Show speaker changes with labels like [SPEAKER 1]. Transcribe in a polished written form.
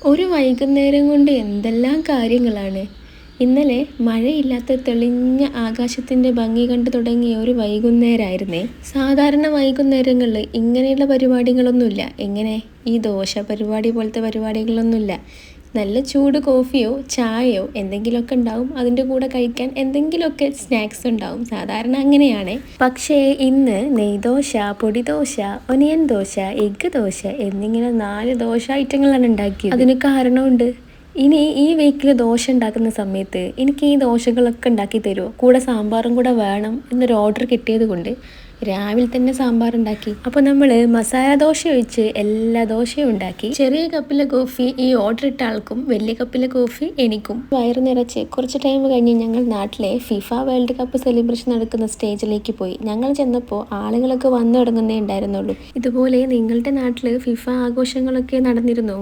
[SPEAKER 1] ഒരു വൈകുന്നേരം കൊണ്ട് എന്തെല്ലാം കാര്യങ്ങളാണ്. ഇന്നലെ മഴയില്ലാത്ത തെളിഞ്ഞ ആകാശത്തിൻ്റെ ഭംഗി കണ്ടു തുടങ്ങിയ ഒരു വൈകുന്നേരമായിരുന്നേ. സാധാരണ വൈകുന്നേരങ്ങളിൽ ഇങ്ങനെയുള്ള പരിപാടികളൊന്നുമില്ല. എങ്ങനെ ഈ ദോശ പരിപാടി പോലത്തെ പരിപാടികളൊന്നുമില്ല. നല്ല ചൂട് കോഫിയോ ചായയോ എന്തെങ്കിലുമൊക്കെ ഉണ്ടാവും. അതിൻ്റെ കൂടെ കഴിക്കാൻ എന്തെങ്കിലുമൊക്കെ സ്നാക്സ് ഉണ്ടാവും. സാധാരണ അങ്ങനെയാണ്. പക്ഷേ ഇന്ന് നെയ്ദോശ, പൊടിദോശ, ഒനിയൻ ദോശ, എഗ്ഗ് ദോശ എന്നിങ്ങനെ 4 ദോശ ഐറ്റങ്ങളാണ് ഉണ്ടാക്കിയത്. അതിന് കാരണമുണ്ട്. ഇനി ഈ വീക്കിൽ ദോശ ഉണ്ടാക്കുന്ന സമയത്ത് എനിക്ക് ഈ ദോശകളൊക്കെ ഉണ്ടാക്കി തരുമോ, കൂടെ സാമ്പാറും കൂടെ വേണം എന്നൊരു ഓർഡർ കിട്ടിയത് കൊണ്ട് രാവിലെ തന്നെ സാമ്പാർ ഉണ്ടാക്കി. അപ്പോൾ നമ്മൾ മസാല ദോശ ഒഴിച്ച് എല്ലാ ദോശയും ഉണ്ടാക്കി. ചെറിയ കപ്പിലെ കോഫി ഈ ഓർഡർ ഇട്ട ആൾക്കും, വലിയ കപ്പിലെ കോഫി എനിക്കും. വയറ് നിറച്ച് കുറച്ച് ടൈം കഴിഞ്ഞ് ഞങ്ങൾ നാട്ടിലെ ഫിഫ വേൾഡ് കപ്പ് സെലിബ്രേഷൻ നടക്കുന്ന സ്റ്റേജിലേക്ക് പോയി. ഞങ്ങൾ ചെന്നപ്പോൾ ആളുകളൊക്കെ വന്നു തുടങ്ങുന്നേ ഉണ്ടായിരുന്നുള്ളൂ. ഇതുപോലെ നിങ്ങളുടെ നാട്ടിൽ ഫിഫ ആഘോഷങ്ങളൊക്കെ നടന്നിരുന്നോ?